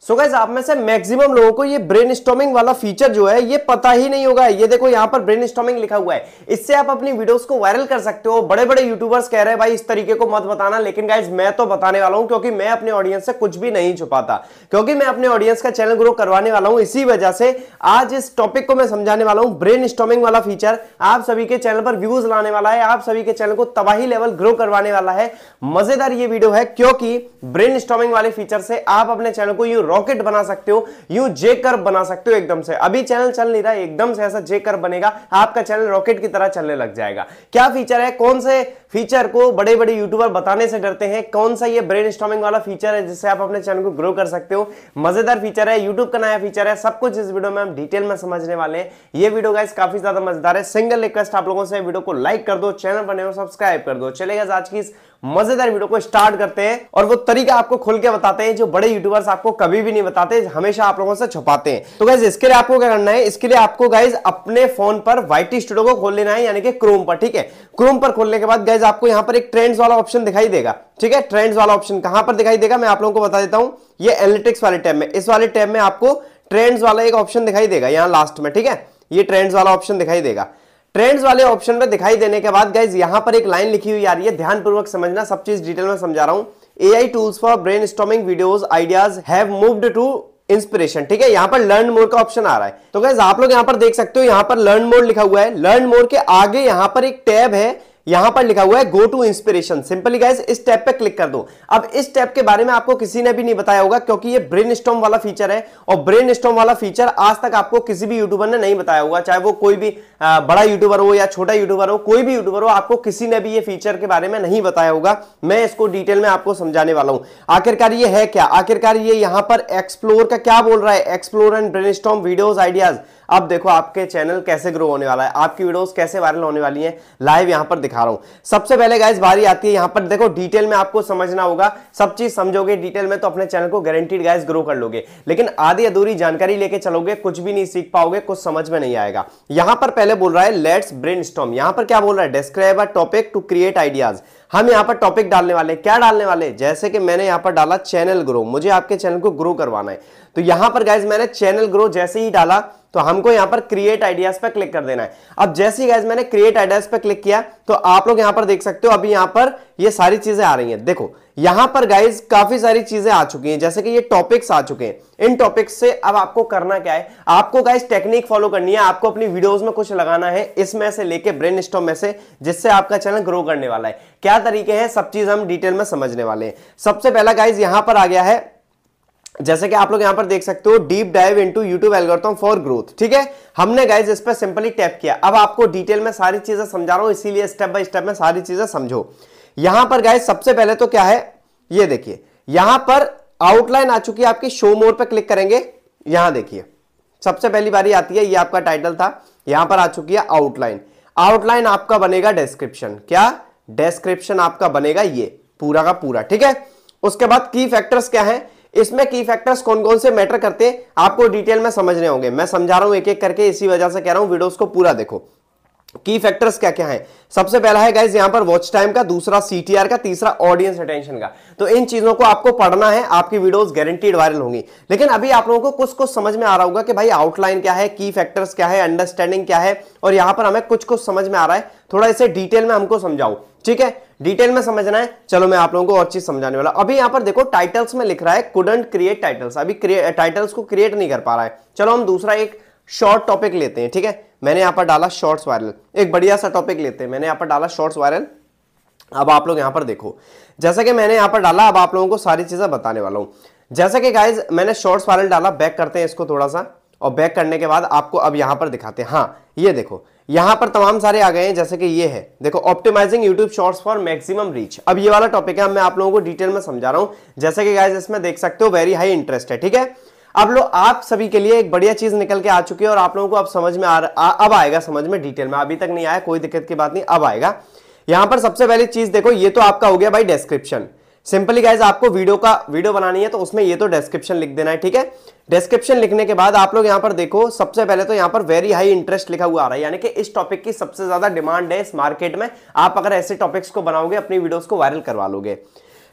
So guys आप में से मैक्सिमम लोगों को ये ब्रेनस्टॉर्मिंग वाला फीचर जो है ये पता ही नहीं होगा। ये देखो यहाँ पर ब्रेनस्टॉर्मिंग लिखा हुआ है, इससे आप अपनी वीडियोस को वायरल कर सकते हो। बड़े बड़े यूट्यूबर्स कह रहे हैं भाई इस तरीके को मत बताना, लेकिन गाइस मैं तो बताने वाला हूं, क्योंकि मैं अपने ऑडियंस से कुछ भी नहीं छुपाता, क्योंकि मैं अपने ऑडियंस का चैनल ग्रो करवाने वाला हूं। इसी वजह से आज इस टॉपिक को मैं समझाने वाला हूं। ब्रेनस्टॉर्मिंग वाला फीचर आप सभी के चैनल पर व्यूज लाने वाला है, आप सभी के चैनल को तबाही लेवल ग्रो करवाने वाला है। मजेदार ये वीडियो है, क्योंकि ब्रेनस्टॉर्मिंग वाले फीचर से आप अपने चैनल को यूं रॉकेट बना सकते हो, यूं जे कर्व बना सकते हो। एकदम से अभी चैनल चल नहीं रहा है, एकदम से ऐसा जे कर्व बनेगा, आपका चैनल रॉकेट की तरह चलने लग जाएगा। क्या फीचर है, कौन से फीचर को बड़े बड़े यूट्यूबर बताने से डरते हैं, कौन सा ये ब्रेनस्टॉर्मिंग वाला फीचर है जिससे आप अपने चैनल को ग्रो कर सकते हो। मजेदार फीचर है, यूट्यूब का नया फीचर है, सब कुछ इस वीडियो में हम डिटेल में समझने वाले हैं। ये वीडियो गाइस काफी ज्यादा मजेदार है। सिंगल रिक्वेस्ट आप लोगों से, वीडियो को लाइक कर दो, चैनल बने हो सब्सक्राइब कर दो। चलेगा आज की इस मजेदार वीडियो को स्टार्ट करते हैं, और वो तरीका आपको खुल के बताते हैं जो बड़े यूट्यूबर्स आपको कभी भी नहीं बताते, हमेशा आप लोगों से छुपाते हैं। तो गाइस इसके लिए आपको क्या करना है, इसके लिए आपको गाइस अपने फोन पर YT स्टूडियो को खोल लेना है, यानी कि क्रोम पर। ठीक है, क्रोम पर खोलने के बाद गाइस आपको यहां पर एक ट्रेंड्स वाला ऑप्शन दिखाई देगा। ठीक है, ट्रेंड्स वाला ऑप्शन कहां पर दिखाई देगा मैं आप लोगों को बता देता हूं। ये एनालिटिक्स वाले टैब में, इस वाले टैब में आपको ट्रेंड्स वाला एक ऑप्शन दिखाई देगा यहां लास्ट में। ठीक है, ये ट्रेंड्स वाला ऑप्शन दिखाई देगा। ट्रेंड्स वाले ऑप्शन में दिखाई देने के बाद गाइज यहां पर एक लाइन लिखी हुई आ रही है, ध्यानपूर्वक समझना, सब चीज डिटेल में समझा रहा हूं। AI tools for brainstorming videos ideas have moved to inspiration. ठीक है, यहां पर लर्न मोर का ऑप्शन आ रहा है। तो गाइज आप लोग यहां पर देख सकते हो, यहां पर लर्न मोर लिखा हुआ है। लर्न मोर के आगे यहां पर एक टैब है, यहां पर लिखा हुआ है go to inspiration. Simply guys इस टैब पे क्लिक कर दो। अब इस टैब के बारे में आपको किसी ने भी नहीं बताया होगा, क्योंकि ये ब्रेनस्टॉर्म वाला फीचर है, और ब्रेनस्टॉर्म वाला फीचर आज तक आपको किसी भी यूट्यूबर ने नहीं बताया होगा, चाहे वो कोई भी बड़ा यूट्यूबर हो या छोटा यूट्यूबर हो, कोई भी यूट्यूबर हो, आपको किसी ने भी ये फीचर के बारे में नहीं बताया होगा। मैं इसको डिटेल में आपको समझाने वाला हूं। आखिरकार ये है क्या, आखिरकार ये यहां पर एक्सप्लोर का क्या बोल रहा है, explore and brainstorm videos ideas. अब देखो आपके चैनल कैसे ग्रो होने वाला है, आपकी वीडियोस कैसे वायरल होने वाली हैं, लाइव यहां पर दिखा रहा हूं। सबसे पहले गाइस बारी आती है यहां पर, देखो डिटेल में आपको समझना होगा, सब चीज समझोगे डिटेल में तो अपने चैनल को गारंटीड गाइस ग्रो कर लोगे। लेकिन आधी अधूरी जानकारी लेके चलोगे कुछ भी नहीं सीख पाओगे, कुछ समझ में नहीं आएगा। यहां पर पहले बोल रहा है लेट्स ब्रेनस्टॉर्म। यहां पर क्या बोल रहा है, describe a topic to create ideas. हम यहां पर टॉपिक डालने वाले, क्या डालने वाले, जैसे कि मैंने यहां पर डाला चैनल ग्रो, मुझे आपके चैनल को ग्रो करवाना है। तो यहां पर गाइस मैंने चैनल ग्रो जैसे ही डाला तो हमको यहां पर क्रिएट आइडियाज पे क्लिक कर देना है। अब जैसे ही गाइस मैंने क्रिएट आइडियाज पे क्लिक किया तो आप लोग यहां पर देख सकते हो, अभी यहां पर ये सारी चीजें आ रही हैं। देखो यहां पर गाइस काफी सारी चीजें आ चुकी हैं, जैसे कि ये टॉपिक्स आ चुके हैं। इन टॉपिक्स से अब आपको करना क्या है, आपको गाइस टेक्निक फॉलो करनी है, आपको अपनी वीडियोस में कुछ लगाना है, इसमें से लेके ब्रेनस्टॉर्म में से, जिससे आपका चैनल ग्रो करने वाला है। क्या तरीके हैं, सब चीज हम डिटेल में समझने वाले हैं। सबसे पहला गाइस यहां पर आ गया है, जैसे कि आप लोग यहां पर देख सकते हो, deep dive into YouTube algorithm for growth. ठीक है, हमने गाइस इस पर सिंपली टैप किया। अब आपको डिटेल में सारी चीजें समझा रहा हूं, इसीलिए स्टेप बाय स्टेप में सारी चीजें समझो। यहां पर गाइस सबसे पहले तो क्या है, ये देखिए यहां पर आउटलाइन आ चुकी है आपकी, शो मोर पे क्लिक करेंगे। यहां देखिए सबसे पहली बारी आती है, ये आपका टाइटल था, यहां पर आ चुकी है आउटलाइन। आउटलाइन आपका बनेगा डिस्क्रिप्शन। क्या डिस्क्रिप्शन आपका बनेगा, ये पूरा का पूरा। ठीक है, उसके बाद की फैक्टर्स क्या है, इसमें की फैक्टर्स कौन कौन से मैटर करते हैं आपको डिटेल में समझने होंगे। मैं समझा रहा हूं एक एक करके, इसी वजह से कह रहा हूं वीडियोस को पूरा देखो। की फैक्टर्स क्या क्या है, सबसे पहला है गाइस यहां पर वॉच टाइम का, दूसरा CTR का, तीसरा ऑडियंस अटेंशन का। तो इन चीजों को आपको पढ़ना है, आपकी वीडियोस गारंटीड वायरल होंगी। लेकिन अभी आप लोगों को कुछ कुछ समझ में आ रहा होगा कि भाई आउटलाइन क्या है, की फैक्टर्स क्या है, अंडरस्टैंडिंग क्या है, और यहां पर हमें कुछ कुछ समझ में आ रहा है। थोड़ा इसे डिटेल में हमको समझाओ। ठीक है, डिटेल में समझना है, चलो मैं आप लोगों को और चीज समझाने वाला। अभी यहां पर देखो टाइटल्स में लिख रहा है कुडंट क्रिएट टाइटल्स, अभी टाइटल्स को क्रिएट नहीं कर पा रहा है। चलो हम दूसरा एक शॉर्ट टॉपिक लेते हैं। ठीक है, मैंने यहां पर डाला शॉर्ट्स वायरल, एक बढ़िया सा टॉपिक लेते हैं, मैंने यहां पर डाला शॉर्ट्स वायरल। अब आप लोग यहां पर देखो, जैसा कि मैंने यहां पर डाला, अब आप लोगों को सारी चीजें बताने वाला हूं। जैसे कि गाइज मैंने शॉर्ट्स वायरल डाला, बैक करते हैं इसको थोड़ा सा, और बैक करने के बाद आपको अब यहां पर दिखाते हैं। हाँ ये देखो यहां पर तमाम सारे आ गए हैं, जैसे कि ये है देखो, optimizing YouTube shorts for maximum reach. अब ये वाला टॉपिक है, मैं आप लोगों को डिटेल में समझा रहा हूं। जैसे कि गाइज इसमें देख सकते हो वेरी हाई इंटरेस्ट है। ठीक है, अब लो आप सभी के लिए एक बढ़िया चीज निकल के आ चुकी है, और आप लोगों को अब समझ में अब आएगा समझ में डिटेल में, अभी तक नहीं आया, कोई दिक्कत की बात नहीं, अब आएगा। यहां पर सबसे पहली चीज देखो, ये तो आपका हो गया भाई डिस्क्रिप्शन। सिंपली गाइज आपको वीडियो बनानी है तो उसमें ये तो डिस्क्रिप्शन लिख देना है। ठीक है, डिस्क्रिप्शन लिखने के बाद आप लोग यहां पर देखो, सबसे पहले तो यहां पर वेरी हाई इंटरेस्ट लिखा हुआ आ रहा है, यानी कि इस टॉपिक की सबसे ज्यादा डिमांड है इस मार्केट में। आप अगर ऐसे टॉपिक्स को बनाओगे अपनी वीडियोस को वायरल करवा लोगे।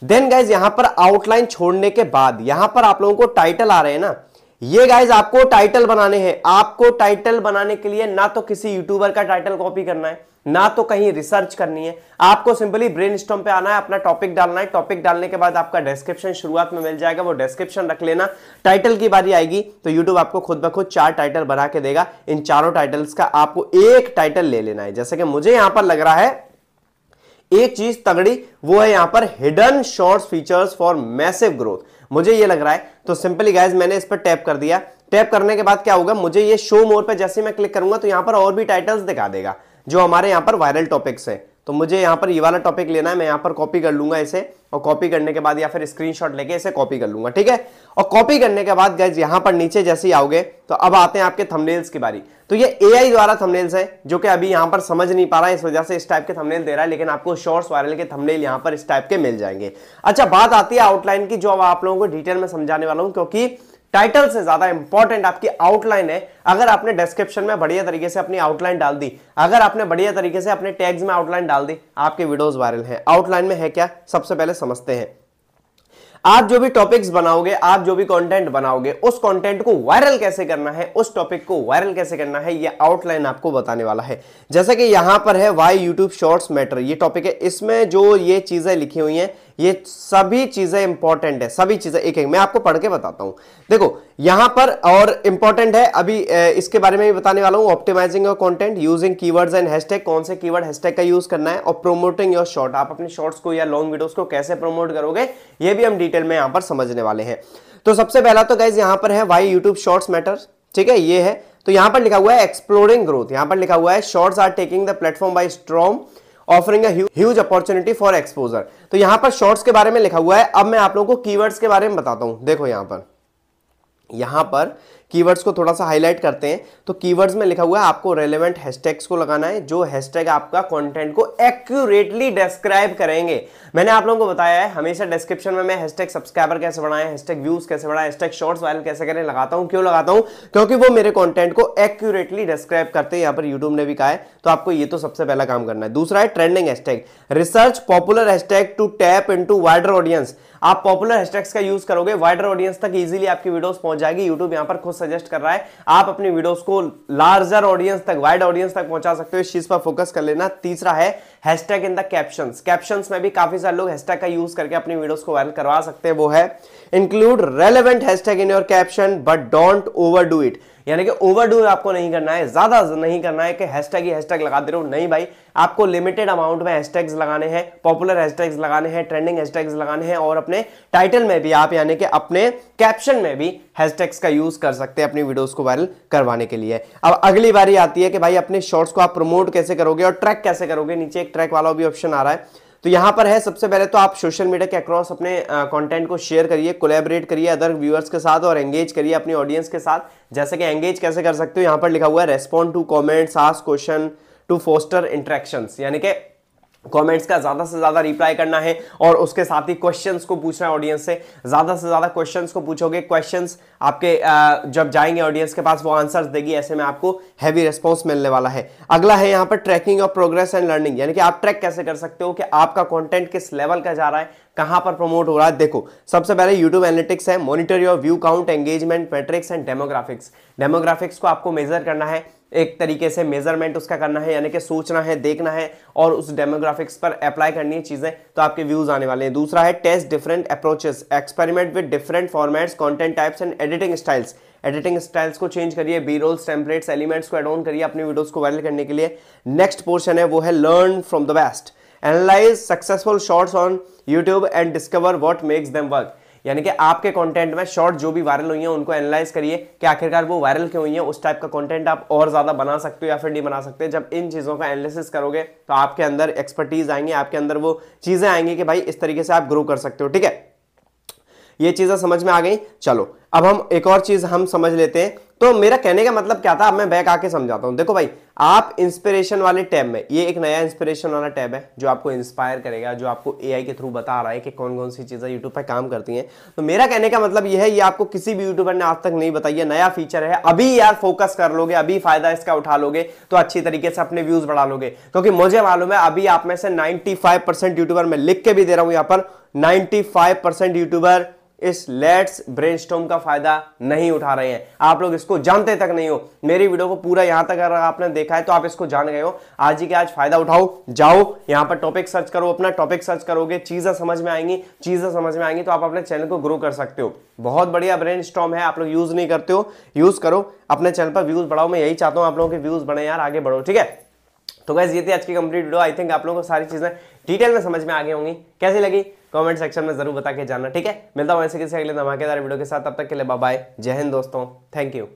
देन गाइज यहां पर आउटलाइन छोड़ने के बाद यहां पर आप लोगों को टाइटल आ रहे हैं ना, ये गाइज आपको टाइटल बनाने हैं। आपको टाइटल बनाने के लिए ना तो किसी यूट्यूबर का टाइटल कॉपी करना है, ना तो कहीं रिसर्च करनी है। आपको सिंपली ब्रेनस्टॉर्म पे आना है, अपना टॉपिक डालना है। टॉपिक डालने के बाद आपका डिस्क्रिप्शन शुरुआत में मिल जाएगा, वो डिस्क्रिप्शन रख लेना। टाइटल की बारी आएगी तो यूट्यूब आपको खुद ब खुद 4 टाइटल बना के देगा। इन चारों टाइटल्स का आपको एक टाइटल ले लेना है। जैसे कि मुझे यहां पर लग रहा है एक चीज तगड़ी, वो है यहां पर hidden shorts features for massive growth, मुझे ये लग रहा है। तो सिंपली गाइज मैंने इस पर टैप कर दिया। टैप करने के बाद क्या होगा, मुझे ये शो मोर पे जैसे मैं क्लिक करूंगा तो यहां पर और भी टाइटल्स दिखा देगा जो हमारे यहां पर वायरल टॉपिक्स हैं। तो मुझे यहां पर ये वाला टॉपिक लेना है, मैं यहां पर कॉपी कर लूंगा इसे, और कॉपी करने के बाद या फिर स्क्रीनशॉट लेके इसे कॉपी कर लूंगा, ठीक है। और कॉपी करने के बाद गाइस यहां पर नीचे जैसे ही आओगे तो अब आते हैं आपके थंबनेल्स की बारी। तो ये एआई द्वारा थंबनेल्स है जो कि अभी यहां पर समझ नहीं पा रहा है, इस वजह से इस टाइप के थंबनेल दे रहा है, लेकिन आपको शॉर्ट्स वायरल के थंबनेल यहां पर इस टाइप के मिल जाएंगे। अच्छा, बात आती है आउटलाइन की, जो अब आप लोगों को डिटेल में समझाने वाला हूं, क्योंकि टाइटल से ज्यादा इंपॉर्टेंट आपकी आउटलाइन है। अगर आपने डिस्क्रिप्शन में बढ़िया तरीके से अपनी आउटलाइन डाल दी, अगर आपने बढ़िया तरीके से अपने टैग्स में आउटलाइन डाल दी, आपके वीडियोस वायरल हैं। आउटलाइन में है क्या, सबसे पहले समझते हैं। आप जो भी टॉपिक्स बनाओगे, आप जो भी कंटेंट बनाओगे, उस कंटेंट को वायरल कैसे करना है, उस टॉपिक को वायरल कैसे करना है, ये आउटलाइन आपको बताने वाला है। जैसे कि यहां पर है व्हाई यूट्यूब शॉर्ट्स मैटर, ये टॉपिक है। इसमें जो ये चीजें लिखी हुई हैं, ये सभी चीजें इंपॉर्टेंट है, सभी चीजें एक एक मैं आपको पढ़ के बताता हूं। देखो यहां पर और इंपॉर्टेंट है, अभी इसके बारे में भी बताने वाला हूं। Optimizing your content using keywords and hashtag, कौन से कीवर्ड हैशटैग का यूज करना है। और प्रोमोटिंग योर शॉर्ट, आप अपने शॉर्ट्स को या लॉन्ग वीडियोस को कैसे प्रमोट करोगे, ये भी हम डिटेल में यहां पर समझने वाले हैं। तो सबसे पहला तो गाइज यहां पर है व्हाई यूट्यूब शॉर्ट्स मैटर, ठीक है, ये है। तो यहां पर लिखा हुआ है एक्सप्लोरिंग ग्रोथ, यहां पर लिखा हुआ है shorts are taking the platform by strong offering a huge opportunity for exposure. तो यहां पर शॉर्ट्स के बारे में लिखा हुआ है। अब मैं आप लोगों को कीवर्ड्स के बारे में बताता हूं। देखो यहां पर कीवर्ड्स को थोड़ा सा हाईलाइट करते हैं। तो कीवर्ड्स में लिखा हुआ है आपको रेलेवेंट हैशटैग्स को लगाना है, जो हैशटैग आपका कंटेंट को एक्यूरेटली डिस्क्राइब करेंगे। मैंने आप लोगों को बताया है हमेशा डिस्क्रिप्शन में मैं हैशटैग सब्सक्राइबर कैसे बढ़ाएं, हैशटैग व्यूज कैसे बढ़ाएं, हैशटैग शॉर्ट्स वायरल कैसे करें लगाता हूं। क्यों लगाता हूं, क्योंकि वो मेरे कंटेंट को एक्यूरेटली डिस्क्राइब करते हैं। यहां पर यूट्यूब ने भी कहा है, तो आपको ये तो सबसे पहला काम करना है। दूसरा है trending hashtag, research popular hashtag to tap into wider audience. आप पॉपुलर हैशटैग्स का यूज करोगे, वाइडर ऑडियंस तक इजीली आपकी वीडियोस पहुंच जाएगी। यूट्यूब यहां पर खुद सजेस्ट कर रहा है आप अपनी वीडियोस को लार्जर ऑडियंस तक, वाइड ऑडियंस तक पहुंचा सकते हो, इस चीज पर फोकस कर लेना। तीसरा है hashtag in the captions, captions में भी काफी सारे लोग हैशटैग का यूज करके अपनी वीडियोस को वायरल करवा सकते हैं। वो है include relevant hashtag in your caption but don't overdo it, यानी कि ओवरडू आपको नहीं करना है, ज्यादा नहीं करना है कि हैशटैग ही हैशटैग लगा दे रहे हो, नहीं भाई। आपको लिमिटेड अमाउंट में हैशटैग्स लगाने हैं, पॉपुलर हैशटैग्स लगाने हैं, ट्रेंडिंग हैशटैग्स लगाने हैं, और अपने टाइटल में भी आप यानी कि अपने कैप्शन में भी हैशटैग्स का यूज कर सकते हैं अपनी वीडियोस को वायरल करवाने के लिए। अब अगली बारी आती है कि भाई अपने शॉर्ट्स को आप प्रमोट कैसे करोगे और ट्रैक कैसे करोगे। नीचे एक ट्रैक वाला भी ऑप्शन आ रहा है। तो यहां पर है सबसे पहले तो आप सोशल मीडिया के अक्रॉस अपने कंटेंट को शेयर करिए, कोलैबोरेट करिए अदर व्यूअर्स के साथ, और एंगेज करिए अपनी ऑडियंस के साथ। जैसे कि एंगेज कैसे कर सकते हो, यहां पर लिखा हुआ है respond to comments, ask question to foster interactions, यानी कि कमेंट्स का ज्यादा से ज्यादा रिप्लाई करना है, और उसके साथ ही क्वेश्चंस को पूछना है ऑडियंस से। ज्यादा से ज्यादा क्वेश्चंस को पूछोगे, क्वेश्चंस आपके जब जाएंगे ऑडियंस के पास वो आंसर्स देगी, ऐसे में आपको हैवी रिस्पांस मिलने वाला है। अगला है यहाँ पर tracking of progress and learning, यानी कि आप ट्रैक कैसे कर सकते हो कि आपका कंटेंट किस लेवल का जा रहा है, कहां पर प्रमोट हो रहा है। देखो सबसे पहले YouTube एनालिटिक्स है, monitor your view count, engagement matrix and demographics. Demographics को आपको मेजर करना है, एक तरीके से मेजरमेंट उसका करना है, यानी कि सोचना है, देखना है और उस डेमोग्राफिक्स पर अप्लाई करनी है चीजें, तो आपके व्यूज आने वाले हैं। दूसरा है taste different approaches, experiment with different formats, content types and editing styles. Editing styles को चेंज करिए, बी रोल्स, टेम्पलेट्स, एलिमेंट्स को एड ऑन करिए अपनी वीडियोस को वायरल करने के लिए। नेक्स्ट पोर्शन है वो है learn from the best, analyse successful shorts on YouTube and discover what makes them work, यानी कि आपके कंटेंट में शॉर्ट जो भी वायरल हुई हैं उनको एनालाइज करिए कि आखिरकार वो वायरल क्यों हुई हैं, उस टाइप का कंटेंट आप और ज्यादा बना सकते हो या फिर नहीं बना सकते। जब इन चीजों का एनालिसिस करोगे तो आपके अंदर एक्सपर्टीज आएंगे, आपके अंदर वो चीजें आएंगी कि भाई इस तरीके से आप ग्रो कर सकते हो। ठीक है, ये चीजें समझ में आ गई। चलो अब हम एक और चीज हम समझ लेते हैं। तो मेरा कहने का मतलब क्या था, अब मैं बैक आके समझाता हूं। देखो भाई आप इंस्पिरेशन वाले टैब में, ये एक नया इंस्पिरेशन वाला टैब है जो आपको इंस्पायर करेगा, जो आपको एआई के थ्रू बता रहा है कि कौन कौन सी चीजें यूट्यूब पे काम करती हैं। तो मेरा कहने का मतलब ये है, ये आपको किसी भी यूट्यूबर ने आज तक नहीं बताई है, नया फीचर है। अभी यार फोकस कर लोगे, अभी फायदा इसका उठा लोगे तो अच्छी तरीके से अपने व्यूज बढ़ा लोगे, क्योंकि मुझे मालूम है अभी आप में से 95% यूट्यूबर, मैं लिख के भी दे रहा हूं यहां पर, 95% यूट्यूबर इस लेट्स ब्रेनस्टॉर्म का फायदा नहीं उठा रहे हैं। आप लोग इसको जानते तक नहीं हो। मेरी वीडियो को पूरा यहां तक अगर आपने देखा है तो आप इसको जान गए हो। आज ही के आज फायदा उठाओ, जाओ यहां पर टॉपिक सर्च करो, अपना टॉपिक सर्च करोगे, चीजें समझ में आएंगी, तो आप अपने चैनल को ग्रो कर सकते हो। बहुत बढ़िया ब्रेनस्टॉर्म है, आप लोग यूज नहीं करते हो, यूज करो, अपने चैनल पर व्यूज बढ़ाओ। मैं यही चाहता हूं आप लोगों के व्यूज बढ़े यार, आगे बढ़ो, ठीक है। तो गाइस ये थी आज की कंप्लीट वीडियो। आई थिंक आप लोगों को सारी चीजें डिटेल में समझ में आ गई होंगी। कैसी लगी कमेंट सेक्शन में जरूर बता के जानना, ठीक है। मिलता हूं ऐसे किसी अगले धमाकेदार वीडियो के साथ, तब तक के लिए बाय बाय, जय हिंद दोस्तों, थैंक यू।